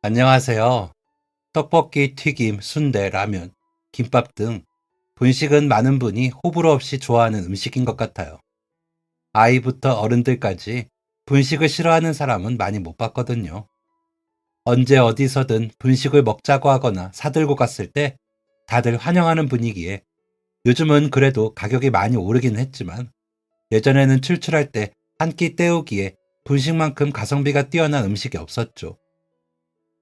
안녕하세요. 떡볶이, 튀김, 순대, 라면, 김밥 등 분식은 많은 분이 호불호 없이 좋아하는 음식인 것 같아요. 아이부터 어른들까지 분식을 싫어하는 사람은 많이 못 봤거든요. 언제 어디서든 분식을 먹자고 하거나 사들고 갔을 때 다들 환영하는 분위기에 요즘은 그래도 가격이 많이 오르긴 했지만 예전에는 출출할 때 한 끼 때우기에 분식만큼 가성비가 뛰어난 음식이 없었죠.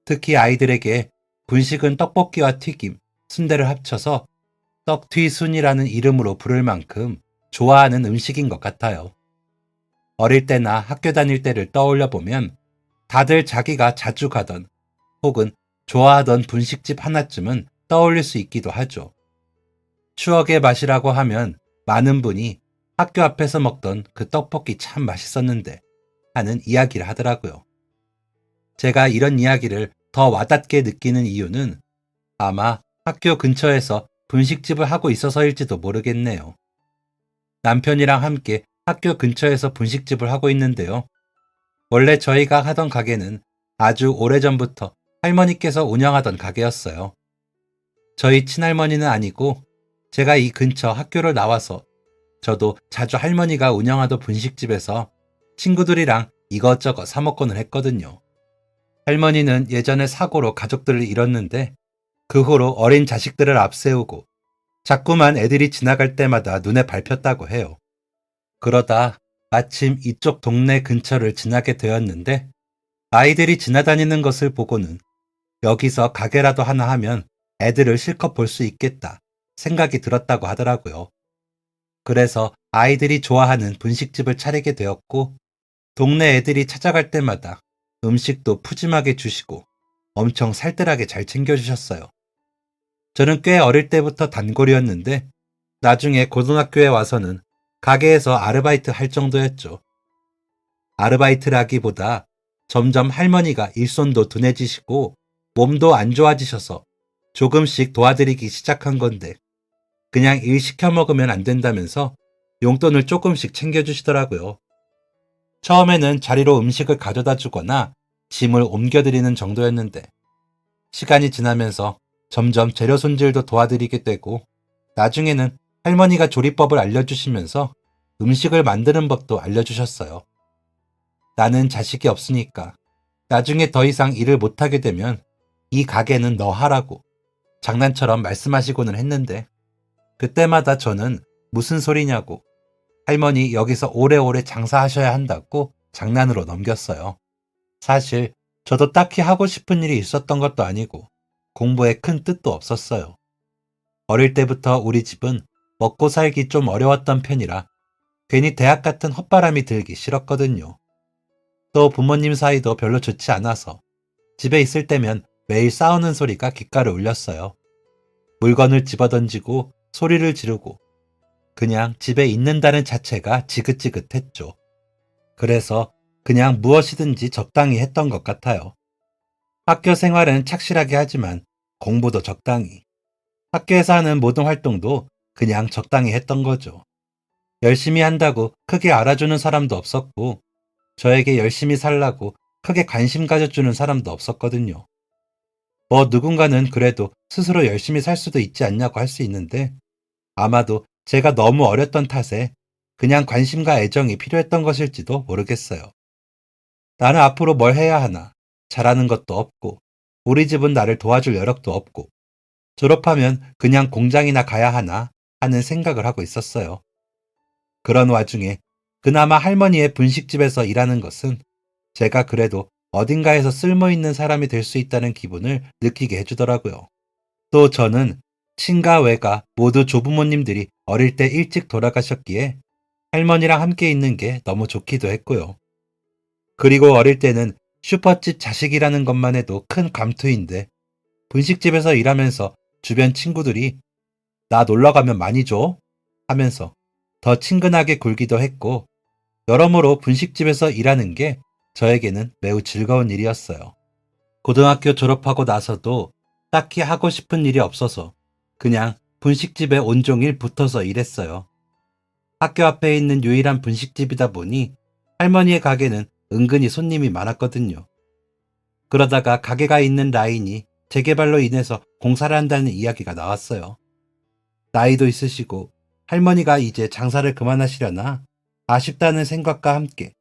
특히 아이들에게 분식은 떡볶이와 튀김, 순대를 합쳐서 떡튀순이라는 이름으로 부를 만큼 좋아하는 음식인 것 같아요. 어릴 때나 학교 다닐 때를 떠올려 보면 다들 자기가 자주 가던 혹은 좋아하던 분식집 하나쯤은 떠올릴 수 있기도 하죠. 추억의 맛이라고 하면 많은 분이 학교 앞에서 먹던 그 떡볶이 참 맛있었는데 하는 이야기를 하더라고요. 제가 이런 이야기를 더 와닿게 느끼는 이유는 아마 학교 근처에서 분식집을 하고 있어서일지도 모르겠네요. 남편이랑 함께 학교 근처에서 분식집을 하고 있는데요. 원래 저희가 하던 가게는 아주 오래전부터 할머니께서 운영하던 가게였어요. 저희 친할머니는 아니고 제가 이 근처 학교를 나와서 저도 자주 할머니가 운영하던 분식집에서 친구들이랑 이것저것 사 먹곤을 했거든요. 할머니는 예전에 사고로 가족들을 잃었는데 그 후로 어린 자식들을 앞세우고 자꾸만 애들이 지나갈 때마다 눈에 밟혔다고 해요. 그러다 마침 이쪽 동네 근처를 지나게 되었는데 아이들이 지나다니는 것을 보고는 여기서 가게라도 하나 하면 애들을 실컷 볼 수 있겠다 생각이 들었다고 하더라고요. 그래서 아이들이 좋아하는 분식집을 차리게 되었고 동네 애들이 찾아갈 때마다 음식도 푸짐하게 주시고 엄청 살뜰하게 잘 챙겨주셨어요. 저는 꽤 어릴 때부터 단골이었는데 나중에 고등학교에 와서는 가게에서 아르바이트 할 정도였죠. 아르바이트라기보다 점점 할머니가 일손도 둔해지시고 몸도 안 좋아지셔서 조금씩 도와드리기 시작한 건데 그냥 일 시켜 먹으면 안 된다면서 용돈을 조금씩 챙겨주시더라고요. 처음에는 자리로 음식을 가져다 주거나 짐을 옮겨드리는 정도였는데 시간이 지나면서 점점 재료 손질도 도와드리게 되고 나중에는 할머니가 조리법을 알려주시면서 음식을 만드는 법도 알려주셨어요. 나는 자식이 없으니까 나중에 더 이상 일을 못하게 되면 이 가게는 너 하라고 장난처럼 말씀하시고는 했는데 그때마다 저는 무슨 소리냐고 할머니 여기서 오래오래 장사하셔야 한다고 장난으로 넘겼어요. 사실 저도 딱히 하고 싶은 일이 있었던 것도 아니고 공부에 큰 뜻도 없었어요. 어릴 때부터 우리 집은 먹고 살기 좀 어려웠던 편이라 괜히 대학 같은 헛바람이 들기 싫었거든요. 또 부모님 사이도 별로 좋지 않아서 집에 있을 때면 매일 싸우는 소리가 귓가를 울렸어요. 물건을 집어던지고 소리를 지르고 그냥 집에 있는다는 자체가 지긋지긋했죠. 그래서 그냥 무엇이든지 적당히 했던 것 같아요. 학교 생활은 착실하게 하지만 공부도 적당히. 학교에서 하는 모든 활동도 그냥 적당히 했던 거죠. 열심히 한다고 크게 알아주는 사람도 없었고, 저에게 열심히 살라고 크게 관심 가져주는 사람도 없었거든요. 뭐 누군가는 그래도 스스로 열심히 살 수도 있지 않냐고 할 수 있는데, 아마도 제가 너무 어렸던 탓에 그냥 관심과 애정이 필요했던 것일지도 모르겠어요. 나는 앞으로 뭘 해야 하나? 잘하는 것도 없고, 우리 집은 나를 도와줄 여력도 없고, 졸업하면 그냥 공장이나 가야 하나 하는 생각을 하고 있었어요. 그런 와중에 그나마 할머니의 분식집에서 일하는 것은 제가 그래도 어딘가에서 쓸모있는 사람이 될 수 있다는 기분을 느끼게 해주더라고요. 또 저는 친가 외가 모두 조부모님들이 어릴 때 일찍 돌아가셨기에 할머니랑 함께 있는 게 너무 좋기도 했고요. 그리고 어릴 때는 슈퍼집 자식이라는 것만 해도 큰 감투인데 분식집에서 일하면서 주변 친구들이 나 놀러 가면 많이 줘 하면서 더 친근하게 굴기도 했고 여러모로 분식집에서 일하는 게 저에게는 매우 즐거운 일이었어요. 고등학교 졸업하고 나서도 딱히 하고 싶은 일이 없어서 그냥 분식집에 온종일 붙어서 일했어요. 학교 앞에 있는 유일한 분식집이다 보니 할머니의 가게는 은근히 손님이 많았거든요. 그러다가 가게가 있는 라인이 재개발로 인해서 공사를 한다는 이야기가 나왔어요. 나이도 있으시고 할머니가 이제 장사를 그만하시려나 아쉽다는 생각과 함께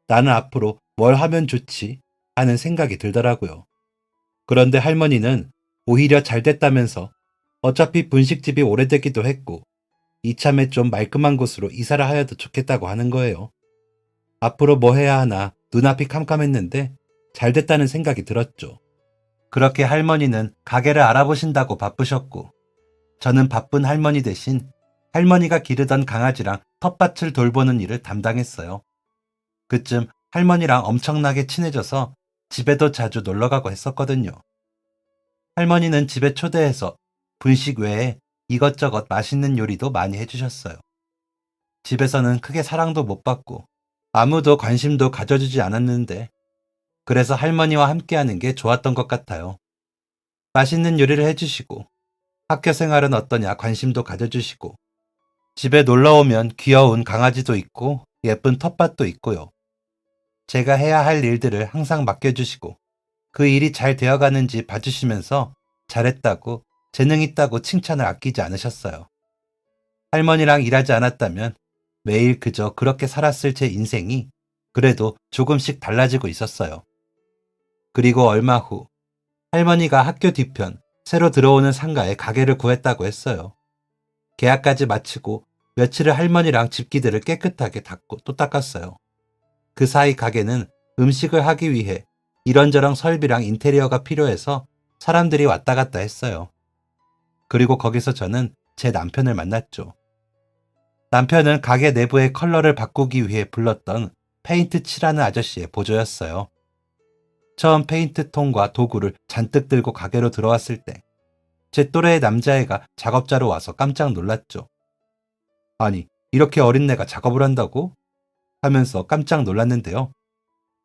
나는 앞으로 뭘 하면 좋지 하는 생각이 들더라고요. 그런데 할머니는 오히려 잘 됐다면서 어차피 분식집이 오래되기도 했고 이참에 좀 말끔한 곳으로 이사를 하여도 좋겠다고 하는 거예요. 앞으로 뭐 해야 하나 눈앞이 캄캄했는데 잘 됐다는 생각이 들었죠. 그렇게 할머니는 가게를 알아보신다고 바쁘셨고 저는 바쁜 할머니 대신 할머니가 기르던 강아지랑 텃밭을 돌보는 일을 담당했어요. 그쯤 할머니랑 엄청나게 친해져서 집에도 자주 놀러가고 했었거든요. 할머니는 집에 초대해서 분식 외에 이것저것 맛있는 요리도 많이 해주셨어요. 집에서는 크게 사랑도 못 받고 아무도 관심도 가져주지 않았는데 그래서 할머니와 함께하는 게 좋았던 것 같아요. 맛있는 요리를 해주시고 학교 생활은 어떠냐 관심도 가져주시고 집에 놀러오면 귀여운 강아지도 있고 예쁜 텃밭도 있고요. 제가 해야 할 일들을 항상 맡겨주시고 그 일이 잘 되어가는지 봐주시면서 잘했다고 재능 있다고 칭찬을 아끼지 않으셨어요. 할머니랑 일하지 않았다면 매일 그저 그렇게 살았을 제 인생이 그래도 조금씩 달라지고 있었어요. 그리고 얼마 후 할머니가 학교 뒤편 새로 들어오는 상가에 가게를 구했다고 했어요. 계약까지 마치고 며칠을 할머니랑 집기들을 깨끗하게 닦고 또 닦았어요. 그 사이 가게는 음식을 하기 위해 이런저런 설비랑 인테리어가 필요해서 사람들이 왔다 갔다 했어요. 그리고 거기서 저는 제 남편을 만났죠. 남편은 가게 내부의 컬러를 바꾸기 위해 불렀던 페인트 칠하는 아저씨의 보조였어요. 처음 페인트통과 도구를 잔뜩 들고 가게로 들어왔을 때 제 또래의 남자애가 작업자로 와서 깜짝 놀랐죠. 아니, 이렇게 어린 애가 작업을 한다고? 하면서 깜짝 놀랐는데요.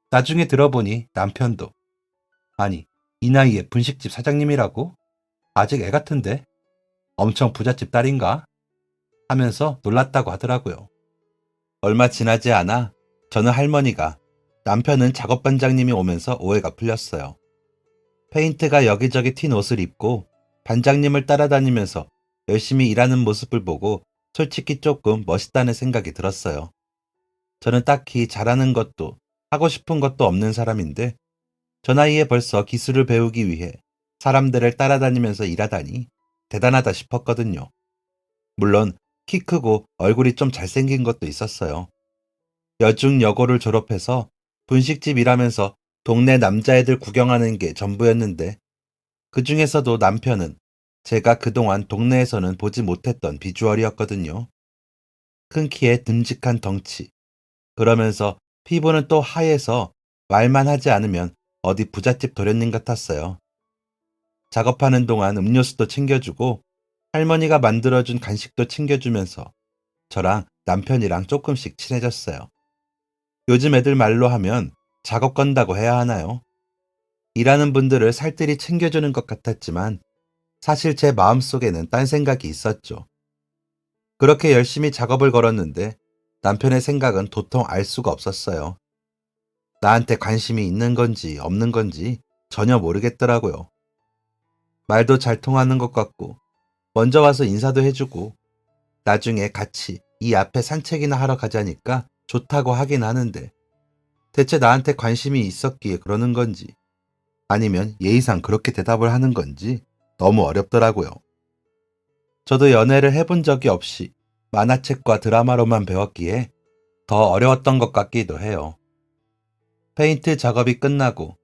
나중에 들어보니 남편도 아니, 이 나이에 분식집 사장님이라고? 아직 애 같은데? 엄청 부잣집 딸인가? 하면서 놀랐다고 하더라고요. 얼마 지나지 않아 저는 할머니가 남편은 작업반장님이 오면서 오해가 풀렸어요. 페인트가 여기저기 튄 옷을 입고 반장님을 따라다니면서 열심히 일하는 모습을 보고 솔직히 조금 멋있다는 생각이 들었어요. 저는 딱히 잘하는 것도 하고 싶은 것도 없는 사람인데 저 나이에 벌써 기술을 배우기 위해 사람들을 따라다니면서 일하다니 대단하다 싶었거든요. 물론 키 크고 얼굴이 좀 잘생긴 것도 있었어요. 여중여고를 졸업해서 분식집 일하면서 동네 남자애들 구경하는 게 전부였는데 그 중에서도 남편은 제가 그동안 동네에서는 보지 못했던 비주얼이었거든요. 큰 키에 듬직한 덩치. 그러면서 피부는 또 하얘서 말만 하지 않으면 어디 부잣집 도련님 같았어요. 작업하는 동안 음료수도 챙겨주고 할머니가 만들어준 간식도 챙겨주면서 저랑 남편이랑 조금씩 친해졌어요. 요즘 애들 말로 하면 작업 건다고 해야 하나요? 일하는 분들을 살뜰히 챙겨주는 것 같았지만 사실 제 마음속에는 딴 생각이 있었죠. 그렇게 열심히 작업을 걸었는데 남편의 생각은 도통 알 수가 없었어요. 나한테 관심이 있는 건지 없는 건지 전혀 모르겠더라고요. 말도 잘 통하는 것 같고 먼저 와서 인사도 해주고 나중에 같이 이 앞에 산책이나 하러 가자니까 좋다고 하긴 하는데 대체 나한테 관심이 있었기에 그러는 건지 아니면 예의상 그렇게 대답을 하는 건지 너무 어렵더라고요. 저도 연애를 해본 적이 없이 만화책과 드라마로만 배웠기에 더 어려웠던 것 같기도 해요. 페인트 작업이 끝나고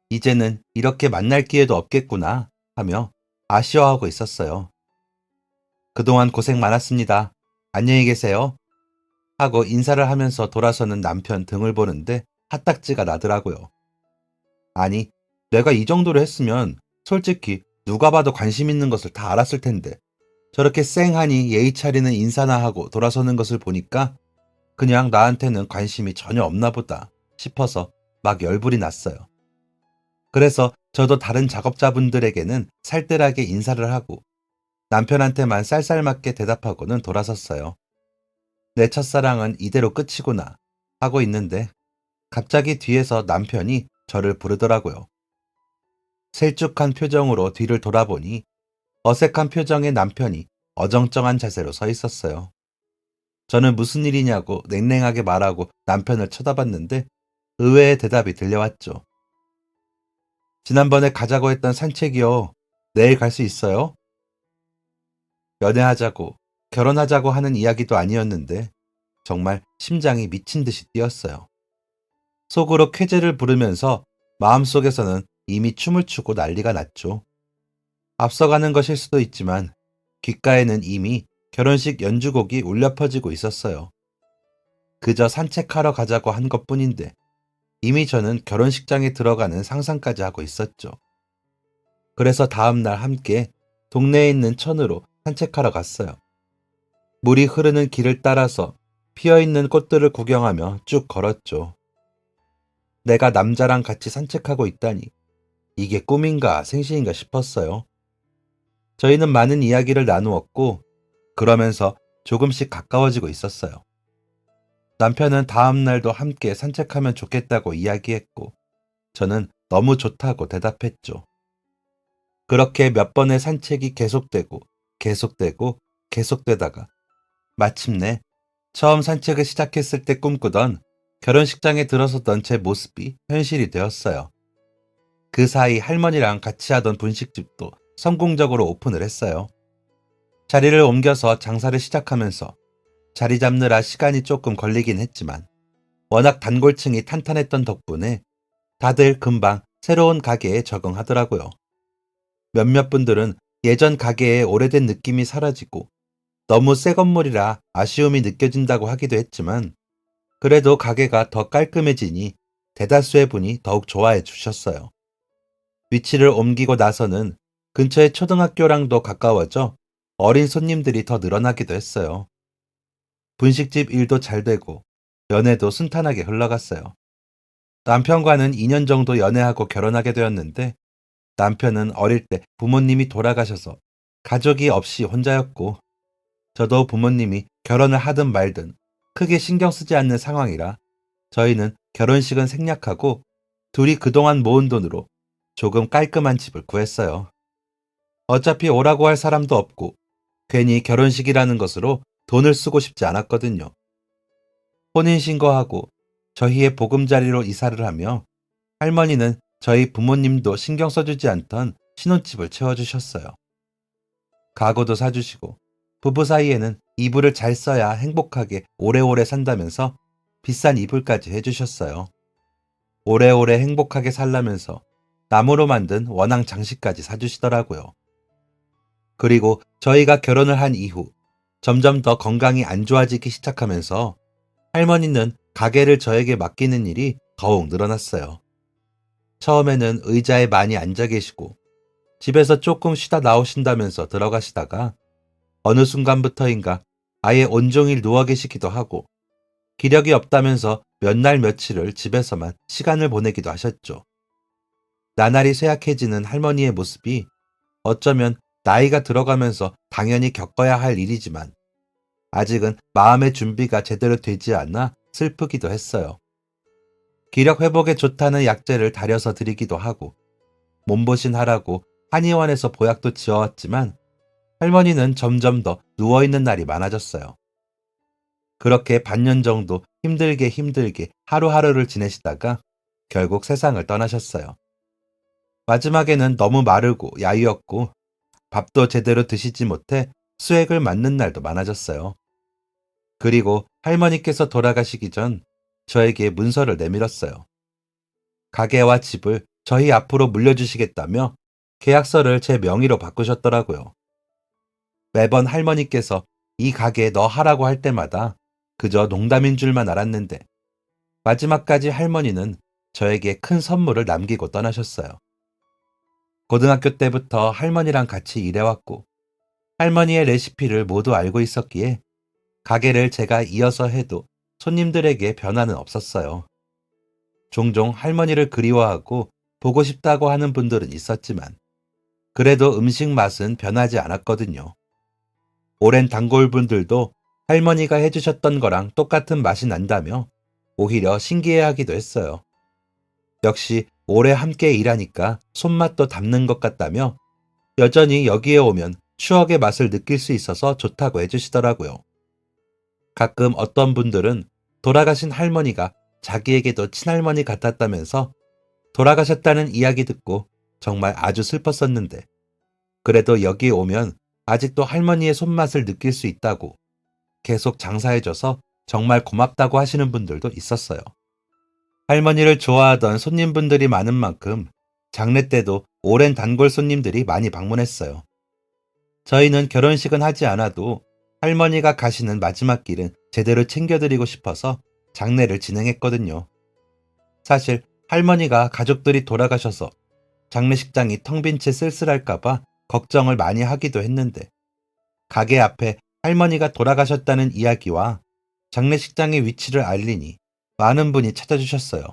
이제는 이렇게 만날 기회도 없겠구나 하며 아쉬워하고 있었어요. 그동안 고생 많았습니다. 안녕히 계세요. 하고 인사를 하면서 돌아서는 남편 등을 보는데 핫딱지가 나더라고요. 아니, 내가 이 정도로 했으면 솔직히 누가 봐도 관심 있는 것을 다 알았을 텐데 저렇게 쌩하니 예의 차리는 인사나 하고 돌아서는 것을 보니까 그냥 나한테는 관심이 전혀 없나 보다 싶어서 막 열불이 났어요. 그래서 저도 다른 작업자분들에게는 살뜰하게 인사를 하고 남편한테만 쌀쌀맞게 대답하고는 돌아섰어요. 내 첫사랑은 이대로 끝이구나 하고 있는데 갑자기 뒤에서 남편이 저를 부르더라고요. 셀쭉한 표정으로 뒤를 돌아보니 어색한 표정의 남편이 어정쩡한 자세로 서 있었어요. 저는 무슨 일이냐고 냉랭하게 말하고 남편을 쳐다봤는데 의외의 대답이 들려왔죠. 지난번에 가자고 했던 산책이요. 내일 갈 수 있어요? 연애하자고, 결혼하자고 하는 이야기도 아니었는데 정말 심장이 미친 듯이 뛰었어요. 속으로 쾌재를 부르면서 마음속에서는 이미 춤을 추고 난리가 났죠. 앞서가는 것일 수도 있지만 귓가에는 이미 결혼식 연주곡이 울려 퍼지고 있었어요. 그저 산책하러 가자고 한 것뿐인데 이미 저는 결혼식장에 들어가는 상상까지 하고 있었죠. 그래서 다음날 함께 동네에 있는 천으로 산책하러 갔어요. 물이 흐르는 길을 따라서 피어있는 꽃들을 구경하며 쭉 걸었죠. 내가 남자랑 같이 산책하고 있다니 이게 꿈인가 생시인가 싶었어요. 저희는 많은 이야기를 나누었고 그러면서 조금씩 가까워지고 있었어요. 남편은 다음 날도 함께 산책하면 좋겠다고 이야기했고 저는 너무 좋다고 대답했죠. 그렇게 몇 번의 산책이 계속되고 계속되고 계속되다가 마침내 처음 산책을 시작했을 때 꿈꾸던 결혼식장에 들어섰던 제 모습이 현실이 되었어요. 그 사이 할머니랑 같이 하던 분식집도 성공적으로 오픈을 했어요. 자리를 옮겨서 장사를 시작하면서 자리 잡느라 시간이 조금 걸리긴 했지만 워낙 단골층이 탄탄했던 덕분에 다들 금방 새로운 가게에 적응하더라고요. 몇몇 분들은 예전 가게의 오래된 느낌이 사라지고 너무 새 건물이라 아쉬움이 느껴진다고 하기도 했지만 그래도 가게가 더 깔끔해지니 대다수의 분이 더욱 좋아해 주셨어요. 위치를 옮기고 나서는 근처의 초등학교랑도 가까워져 어린 손님들이 더 늘어나기도 했어요. 분식집 일도 잘 되고 연애도 순탄하게 흘러갔어요. 남편과는 2년 정도 연애하고 결혼하게 되었는데 남편은 어릴 때 부모님이 돌아가셔서 가족이 없이 혼자였고 저도 부모님이 결혼을 하든 말든 크게 신경 쓰지 않는 상황이라 저희는 결혼식은 생략하고 둘이 그동안 모은 돈으로 조금 깔끔한 집을 구했어요. 어차피 오라고 할 사람도 없고 괜히 결혼식이라는 것으로 돈을 쓰고 싶지 않았거든요. 혼인신고하고 저희의 보금자리로 이사를 하며 할머니는 저희 부모님도 신경 써주지 않던 신혼집을 채워주셨어요. 가구도 사주시고 부부 사이에는 이불을 잘 써야 행복하게 오래오래 산다면서 비싼 이불까지 해주셨어요. 오래오래 행복하게 살라면서 나무로 만든 원앙 장식까지 사주시더라고요. 그리고 저희가 결혼을 한 이후 점점 더 건강이 안 좋아지기 시작하면서 할머니는 가게를 저에게 맡기는 일이 더욱 늘어났어요. 처음에는 의자에 많이 앉아 계시고 집에서 조금 쉬다 나오신다면서 들어가시다가 어느 순간부터인가 아예 온종일 누워 계시기도 하고 기력이 없다면서 몇 날 며칠을 집에서만 시간을 보내기도 하셨죠. 나날이 쇠약해지는 할머니의 모습이 어쩌면 나이가 들어가면서 당연히 겪어야 할 일이지만 아직은 마음의 준비가 제대로 되지 않아 슬프기도 했어요. 기력 회복에 좋다는 약재를 다려서 드리기도 하고 몸보신 하라고 한의원에서 보약도 지어왔지만 할머니는 점점 더 누워있는 날이 많아졌어요. 그렇게 반년 정도 힘들게 하루하루를 지내시다가 결국 세상을 떠나셨어요. 마지막에는 너무 마르고 야위었고 밥도 제대로 드시지 못해 수액을 맞는 날도 많아졌어요. 그리고 할머니께서 돌아가시기 전 저에게 문서를 내밀었어요. 가게와 집을 저희 앞으로 물려주시겠다며 계약서를 제 명의로 바꾸셨더라고요. 매번 할머니께서 이 가게 너 하라고 할 때마다 그저 농담인 줄만 알았는데 마지막까지 할머니는 저에게 큰 선물을 남기고 떠나셨어요. 고등학교 때부터 할머니랑 같이 일해왔고 할머니의 레시피를 모두 알고 있었기에 가게를 제가 이어서 해도 손님들에게 변화는 없었어요. 종종 할머니를 그리워하고 보고 싶다고 하는 분들은 있었지만 그래도 음식 맛은 변하지 않았거든요. 오랜 단골분들도 할머니가 해주셨던 거랑 똑같은 맛이 난다며 오히려 신기해하기도 했어요. 역시 오래 함께 일하니까 손맛도 닮는 것 같다며 여전히 여기에 오면 추억의 맛을 느낄 수 있어서 좋다고 해주시더라고요. 가끔 어떤 분들은 돌아가신 할머니가 자기에게도 친할머니 같았다면서 돌아가셨다는 이야기 듣고 정말 아주 슬펐었는데 그래도 여기에 오면 아직도 할머니의 손맛을 느낄 수 있다고 계속 장사해줘서 정말 고맙다고 하시는 분들도 있었어요. 할머니를 좋아하던 손님분들이 많은 만큼 장례 때도 오랜 단골 손님들이 많이 방문했어요. 저희는 결혼식은 하지 않아도 할머니가 가시는 마지막 길은 제대로 챙겨드리고 싶어서 장례를 진행했거든요. 사실 할머니가 가족들이 돌아가셔서 장례식장이 텅 빈 채 쓸쓸할까봐 걱정을 많이 하기도 했는데 가게 앞에 할머니가 돌아가셨다는 이야기와 장례식장의 위치를 알리니 많은 분이 찾아주셨어요.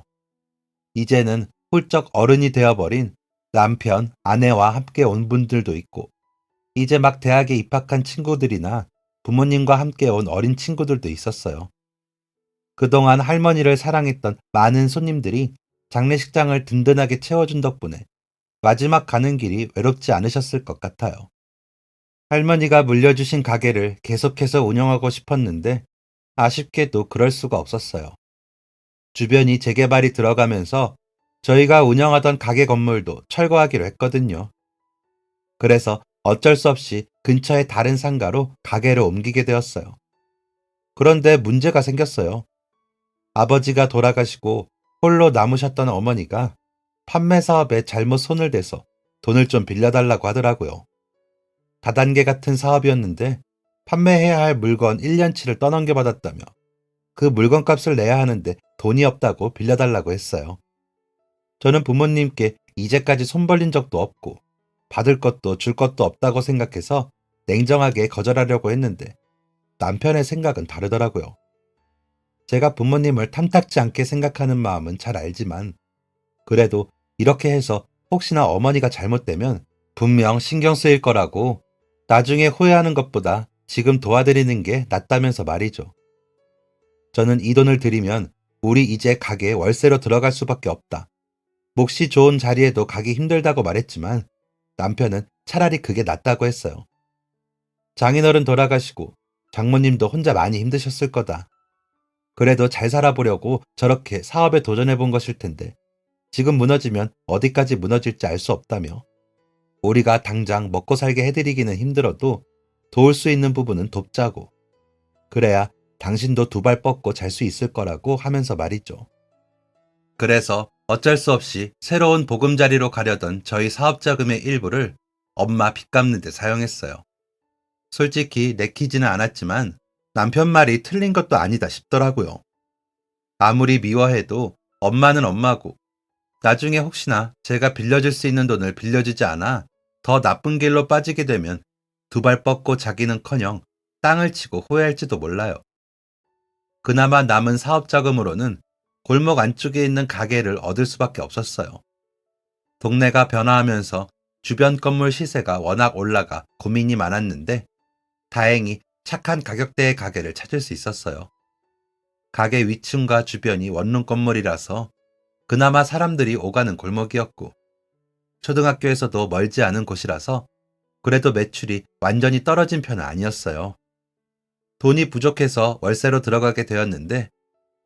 이제는 훌쩍 어른이 되어버린 남편, 아내와 함께 온 분들도 있고 이제 막 대학에 입학한 친구들이나 부모님과 함께 온 어린 친구들도 있었어요. 그동안 할머니를 사랑했던 많은 손님들이 장례식장을 든든하게 채워준 덕분에 마지막 가는 길이 외롭지 않으셨을 것 같아요. 할머니가 물려주신 가게를 계속해서 운영하고 싶었는데 아쉽게도 그럴 수가 없었어요. 주변이 재개발이 들어가면서 저희가 운영하던 가게 건물도 철거하기로 했거든요. 그래서 어쩔 수 없이 근처의 다른 상가로 가게를 옮기게 되었어요. 그런데 문제가 생겼어요. 아버지가 돌아가시고 홀로 남으셨던 어머니가 판매 사업에 잘못 손을 대서 돈을 좀 빌려달라고 하더라고요. 다단계 같은 사업이었는데 판매해야 할 물건 1년치를 떠넘겨 받았다며 그 물건값을 내야 하는데 돈이 없다고 빌려달라고 했어요. 저는 부모님께 이제까지 손 벌린 적도 없고 받을 것도 줄 것도 없다고 생각해서 냉정하게 거절하려고 했는데 남편의 생각은 다르더라고요. 제가 부모님을 탐탁지 않게 생각하는 마음은 잘 알지만 그래도 이렇게 해서 혹시나 어머니가 잘못되면 분명 신경 쓰일 거라고 나중에 후회하는 것보다 지금 도와드리는 게 낫다면서 말이죠. 저는 이 돈을 들이면 우리 이제 가게에 월세로 들어갈 수밖에 없다. 몫이 좋은 자리에도 가기 힘들다고 말했지만 남편은 차라리 그게 낫다고 했어요. 장인어른 돌아가시고 장모님도 혼자 많이 힘드셨을 거다. 그래도 잘 살아보려고 저렇게 사업에 도전해본 것일 텐데 지금 무너지면 어디까지 무너질지 알 수 없다며 우리가 당장 먹고 살게 해드리기는 힘들어도 도울 수 있는 부분은 돕자고 그래야 당신도 두 발 뻗고 잘 수 있을 거라고 하면서 말이죠. 그래서 어쩔 수 없이 새로운 보금자리로 가려던 저희 사업자금의 일부를 엄마 빚 갚는 데 사용했어요. 솔직히 내키지는 않았지만 남편 말이 틀린 것도 아니다 싶더라고요. 아무리 미워해도 엄마는 엄마고 나중에 혹시나 제가 빌려줄 수 있는 돈을 빌려주지 않아 더 나쁜 길로 빠지게 되면 두 발 뻗고 자기는커녕 땅을 치고 후회할지도 몰라요. 그나마 남은 사업자금으로는 골목 안쪽에 있는 가게를 얻을 수밖에 없었어요. 동네가 변화하면서 주변 건물 시세가 워낙 올라가 고민이 많았는데 다행히 착한 가격대의 가게를 찾을 수 있었어요. 가게 위층과 주변이 원룸 건물이라서 그나마 사람들이 오가는 골목이었고 초등학교에서도 멀지 않은 곳이라서 그래도 매출이 완전히 떨어진 편은 아니었어요. 돈이 부족해서 월세로 들어가게 되었는데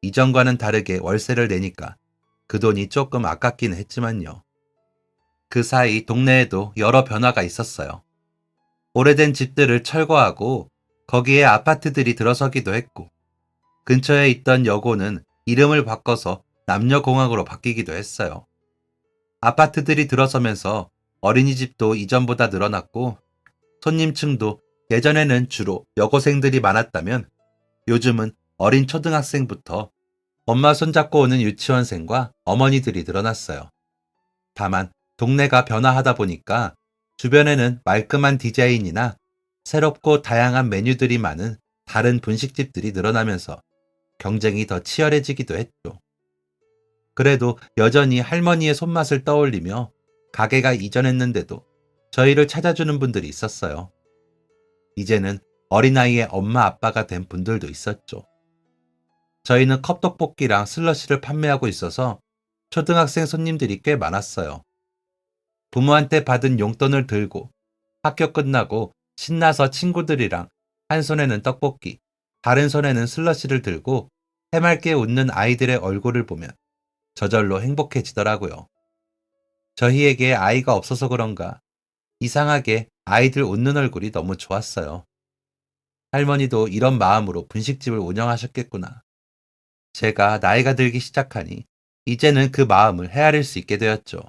이전과는 다르게 월세를 내니까 그 돈이 조금 아깝기는 했지만요. 그 사이 동네에도 여러 변화가 있었어요. 오래된 집들을 철거하고 거기에 아파트들이 들어서기도 했고 근처에 있던 여고는 이름을 바꿔서 남녀공학으로 바뀌기도 했어요. 아파트들이 들어서면서 어린이집도 이전보다 늘어났고 손님층도 예전에는 주로 여고생들이 많았다면 요즘은 어린 초등학생부터 엄마 손잡고 오는 유치원생과 어머니들이 늘어났어요. 다만 동네가 변화하다 보니까 주변에는 말끔한 디자인이나 새롭고 다양한 메뉴들이 많은 다른 분식집들이 늘어나면서 경쟁이 더 치열해지기도 했죠. 그래도 여전히 할머니의 손맛을 떠올리며 가게가 이전했는데도 저희를 찾아주는 분들이 있었어요. 이제는 어린아이의 엄마 아빠가 된 분들도 있었죠. 저희는 컵떡볶이랑 슬러시를 판매하고 있어서 초등학생 손님들이 꽤 많았어요. 부모한테 받은 용돈을 들고 학교 끝나고 신나서 친구들이랑 한 손에는 떡볶이, 다른 손에는 슬러시를 들고 해맑게 웃는 아이들의 얼굴을 보면 저절로 행복해지더라고요. 저희에게 아이가 없어서 그런가 이상하게 아이들 웃는 얼굴이 너무 좋았어요. 할머니도 이런 마음으로 분식집을 운영하셨겠구나. 제가 나이가 들기 시작하니 이제는 그 마음을 헤아릴 수 있게 되었죠.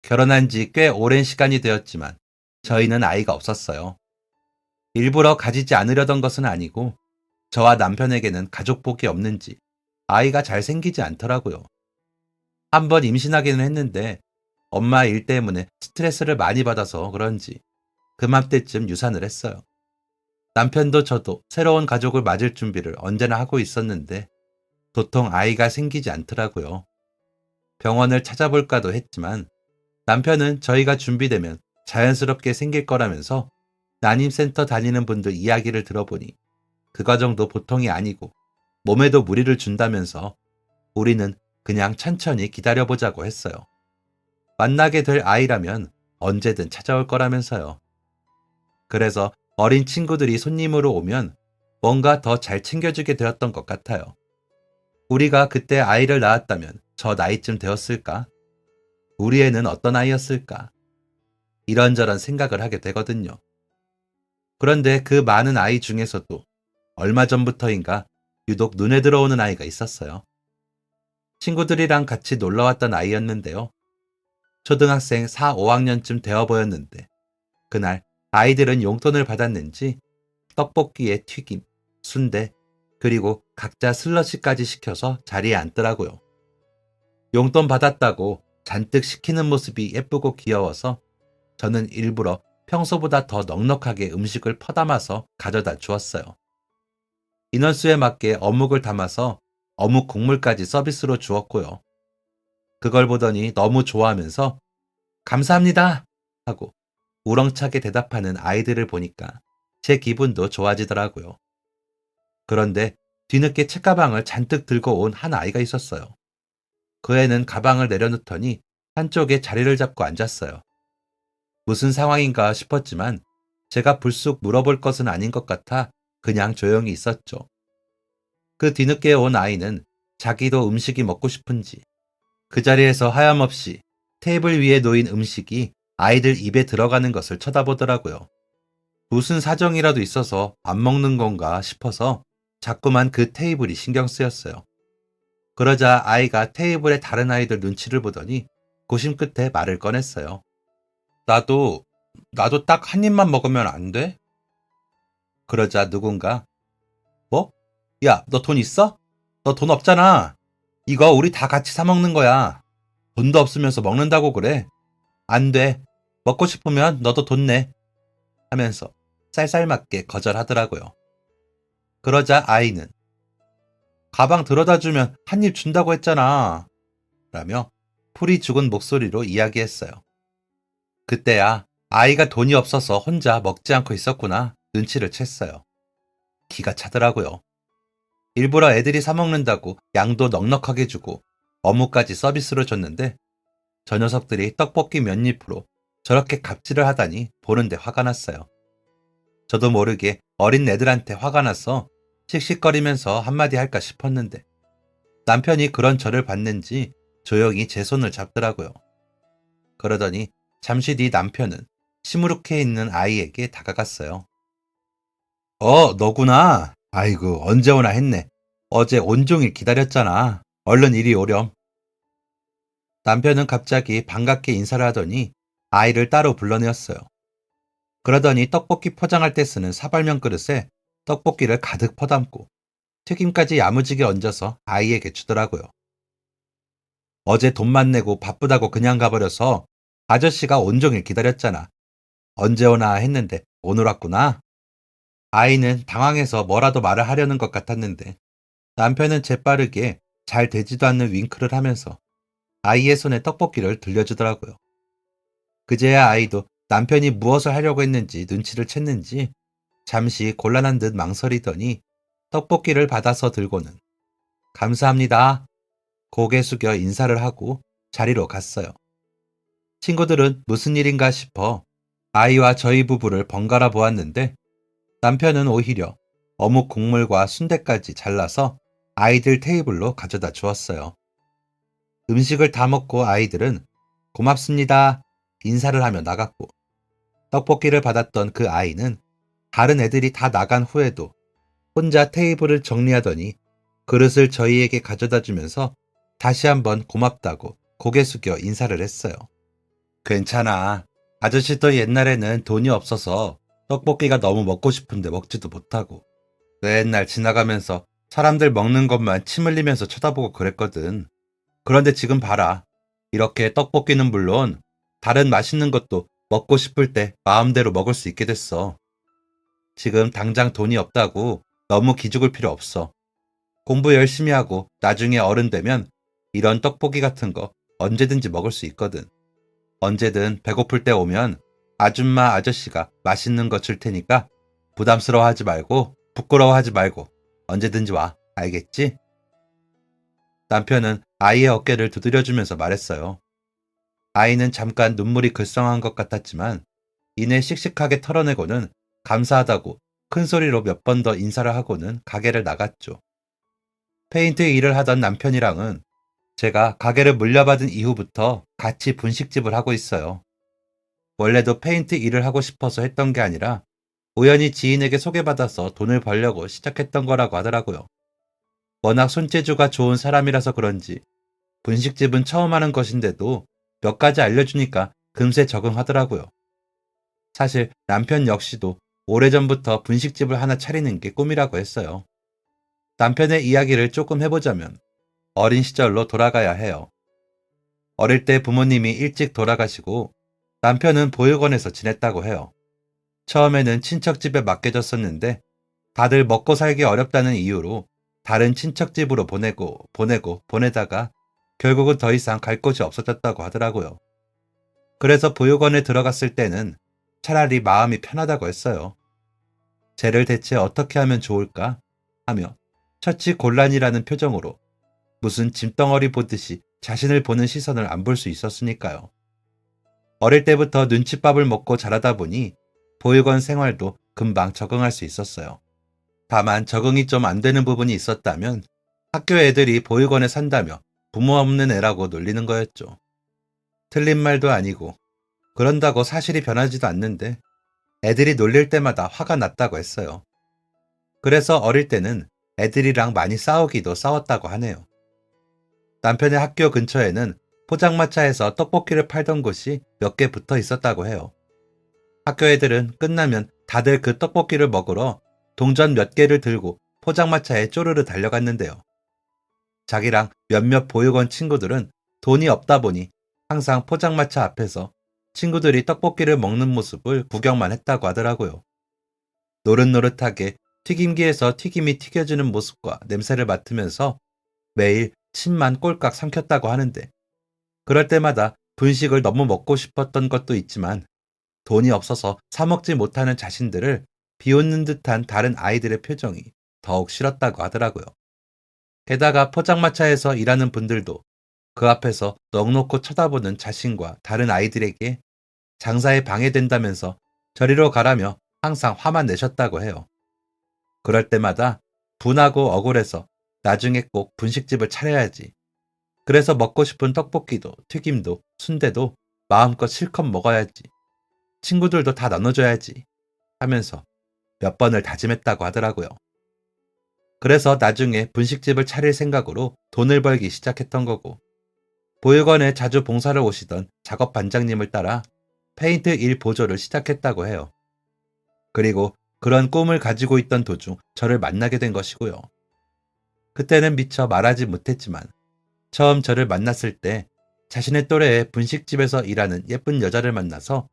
결혼한 지 꽤 오랜 시간이 되었지만 저희는 아이가 없었어요. 일부러 가지지 않으려던 것은 아니고 저와 남편에게는 가족복이 없는지 아이가 잘 생기지 않더라고요. 한번 임신하기는 했는데 엄마 일 때문에 스트레스를 많이 받아서 그런지 그맘때쯤 유산을 했어요. 남편도 저도 새로운 가족을 맞을 준비를 언제나 하고 있었는데 도통 아이가 생기지 않더라고요. 병원을 찾아볼까도 했지만 남편은 저희가 준비되면 자연스럽게 생길 거라면서 난임센터 다니는 분들 이야기를 들어보니 그 과정도 보통이 아니고 몸에도 무리를 준다면서 우리는 그냥 천천히 기다려보자고 했어요. 만나게 될 아이라면 언제든 찾아올 거라면서요. 그래서 어린 친구들이 손님으로 오면 뭔가 더 잘 챙겨주게 되었던 것 같아요. 우리가 그때 아이를 낳았다면 저 나이쯤 되었을까? 우리 애는 어떤 아이였을까? 이런저런 생각을 하게 되거든요. 그런데 그 많은 아이 중에서도 얼마 전부터인가 유독 눈에 들어오는 아이가 있었어요. 친구들이랑 같이 놀러 왔던 아이였는데요. 초등학생 4, 5학년쯤 되어 보였는데 그날 아이들은 용돈을 받았는지 떡볶이에 튀김, 순대, 그리고 각자 슬러시까지 시켜서 자리에 앉더라고요. 용돈 받았다고 잔뜩 시키는 모습이 예쁘고 귀여워서 저는 일부러 평소보다 더 넉넉하게 음식을 퍼담아서 가져다 주었어요. 인원수에 맞게 어묵을 담아서 어묵 국물까지 서비스로 주었고요. 그걸 보더니 너무 좋아하면서 감사합니다 하고 우렁차게 대답하는 아이들을 보니까 제 기분도 좋아지더라고요. 그런데 뒤늦게 책가방을 잔뜩 들고 온 한 아이가 있었어요. 그 애는 가방을 내려놓더니 한쪽에 자리를 잡고 앉았어요. 무슨 상황인가 싶었지만 제가 불쑥 물어볼 것은 아닌 것 같아 그냥 조용히 있었죠. 그 뒤늦게 온 아이는 자기도 음식이 먹고 싶은지 그 자리에서 하염없이 테이블 위에 놓인 음식이 아이들 입에 들어가는 것을 쳐다보더라고요. 무슨 사정이라도 있어서 안 먹는 건가 싶어서 자꾸만 그 테이블이 신경 쓰였어요. 그러자 아이가 테이블의 다른 아이들 눈치를 보더니 고심 끝에 말을 꺼냈어요. 나도 딱 한 입만 먹으면 안 돼? 그러자 누군가 뭐? 야, 너 돈 있어? 너 돈 없잖아. 이거 우리 다 같이 사 먹는 거야. 돈도 없으면서 먹는다고 그래. 안 돼. 먹고 싶으면 너도 돈 내. 하면서 쌀쌀맞게 거절하더라고요. 그러자 아이는 가방 들어다 주면 한 입 준다고 했잖아. 라며 풀이 죽은 목소리로 이야기했어요. 그때야 아이가 돈이 없어서 혼자 먹지 않고 있었구나 눈치를 챘어요. 기가 차더라고요. 일부러 애들이 사 먹는다고 양도 넉넉하게 주고 어묵까지 서비스로 줬는데 저 녀석들이 떡볶이 몇 입으로 저렇게 갑질을 하다니 보는데 화가 났어요. 저도 모르게 어린 애들한테 화가 나서 씩씩거리면서 한마디 할까 싶었는데 남편이 그런 저를 봤는지 조용히 제 손을 잡더라고요. 그러더니 잠시 뒤 남편은 시무룩해 있는 아이에게 다가갔어요. 너구나. 아이고, 언제 오나 했네. 어제 온종일 기다렸잖아. 얼른 이리 오렴. 남편은 갑자기 반갑게 인사를 하더니 아이를 따로 불러내었어요. 그러더니 떡볶이 포장할 때 쓰는 사발면 그릇에 떡볶이를 가득 퍼담고 튀김까지 야무지게 얹어서 아이에게 주더라고요. 어제 돈만 내고 바쁘다고 그냥 가버려서 아저씨가 온종일 기다렸잖아. 언제 오나 했는데 오늘 왔구나. 아이는 당황해서 뭐라도 말을 하려는 것 같았는데 남편은 재빠르게 잘 되지도 않는 윙크를 하면서 아이의 손에 떡볶이를 들려주더라고요. 그제야 아이도 남편이 무엇을 하려고 했는지 눈치를 챘는지 잠시 곤란한 듯 망설이더니 떡볶이를 받아서 들고는 감사합니다 고개 숙여 인사를 하고 자리로 갔어요. 친구들은 무슨 일인가 싶어 아이와 저희 부부를 번갈아 보았는데 남편은 오히려 어묵 국물과 순대까지 잘라서 아이들 테이블로 가져다 주었어요. 음식을 다 먹고 아이들은 고맙습니다 인사를 하며 나갔고 떡볶이를 받았던 그 아이는 다른 애들이 다 나간 후에도 혼자 테이블을 정리하더니 그릇을 저희에게 가져다 주면서 다시 한번 고맙다고 고개 숙여 인사를 했어요. 괜찮아. 아저씨도 옛날에는 돈이 없어서 떡볶이가 너무 먹고 싶은데 먹지도 못하고 맨날 지나가면서 사람들 먹는 것만 침 흘리면서 쳐다보고 그랬거든. 그런데 지금 봐라. 이렇게 떡볶이는 물론 다른 맛있는 것도 먹고 싶을 때 마음대로 먹을 수 있게 됐어. 지금 당장 돈이 없다고 너무 기죽을 필요 없어. 공부 열심히 하고 나중에 어른 되면 이런 떡볶이 같은 거 언제든지 먹을 수 있거든. 언제든 배고플 때 오면 아줌마 아저씨가 맛있는 거 줄 테니까 부담스러워하지 말고 부끄러워하지 말고 언제든지 와. 알겠지? 남편은 아이의 어깨를 두드려주면서 말했어요. 아이는 잠깐 눈물이 글썽한 것 같았지만 이내 씩씩하게 털어내고는 감사하다고 큰 소리로 몇 번 더 인사를 하고는 가게를 나갔죠. 페인트 일을 하던 남편이랑은 제가 가게를 물려받은 이후부터 같이 분식집을 하고 있어요. 원래도 페인트 일을 하고 싶어서 했던 게 아니라 우연히 지인에게 소개받아서 돈을 벌려고 시작했던 거라고 하더라고요. 워낙 손재주가 좋은 사람이라서 그런지 분식집은 처음 하는 것인데도 몇 가지 알려주니까 금세 적응하더라고요. 사실 남편 역시도 오래전부터 분식집을 하나 차리는 게 꿈이라고 했어요. 남편의 이야기를 조금 해보자면 어린 시절로 돌아가야 해요. 어릴 때 부모님이 일찍 돌아가시고 남편은 보육원에서 지냈다고 해요. 처음에는 친척집에 맡겨졌었는데 다들 먹고 살기 어렵다는 이유로 다른 친척집으로 보내다가 결국은 더 이상 갈 곳이 없어졌다고 하더라고요. 그래서 보육원에 들어갔을 때는 차라리 마음이 편하다고 했어요. 쟤를 대체 어떻게 하면 좋을까 하며 처치곤란이라는 표정으로 무슨 짐덩어리 보듯이 자신을 보는 시선을 안 볼 수 있었으니까요. 어릴 때부터 눈칫밥을 먹고 자라다 보니 보육원 생활도 금방 적응할 수 있었어요. 다만 적응이 좀 안 되는 부분이 있었다면 학교 애들이 보육원에 산다며 부모 없는 애라고 놀리는 거였죠. 틀린 말도 아니고 그런다고 사실이 변하지도 않는데 애들이 놀릴 때마다 화가 났다고 했어요. 그래서 어릴 때는 애들이랑 많이 싸우기도 싸웠다고 하네요. 남편의 학교 근처에는 포장마차에서 떡볶이를 팔던 곳이 몇 개 붙어 있었다고 해요. 학교 애들은 끝나면 다들 그 떡볶이를 먹으러 동전 몇 개를 들고 포장마차에 쪼르르 달려갔는데요. 자기랑 몇몇 보육원 친구들은 돈이 없다 보니 항상 포장마차 앞에서 친구들이 떡볶이를 먹는 모습을 구경만 했다고 하더라고요. 노릇노릇하게 튀김기에서 튀김이 튀겨지는 모습과 냄새를 맡으면서 매일 침만 꼴깍 삼켰다고 하는데 그럴 때마다 분식을 너무 먹고 싶었던 것도 있지만 돈이 없어서 사 먹지 못하는 자신들을 비웃는 듯한 다른 아이들의 표정이 더욱 싫었다고 하더라고요. 게다가 포장마차에서 일하는 분들도 그 앞에서 넋놓고 쳐다보는 자신과 다른 아이들에게 장사에 방해된다면서 저리로 가라며 항상 화만 내셨다고 해요. 그럴 때마다 분하고 억울해서 나중에 꼭 분식집을 차려야지. 그래서 먹고 싶은 떡볶이도 튀김도 순대도 마음껏 실컷 먹어야지. 친구들도 다 나눠줘야지 하면서 몇 번을 다짐했다고 하더라고요. 그래서 나중에 분식집을 차릴 생각으로 돈을 벌기 시작했던 거고 보육원에 자주 봉사를 오시던 작업 반장님을 따라 페인트 일 보조를 시작했다고 해요. 그리고 그런 꿈을 가지고 있던 도중 저를 만나게 된 것이고요. 그때는 미처 말하지 못했지만 처음 저를 만났을 때 자신의 또래의 분식집에서 일하는 예쁜 여자를 만나서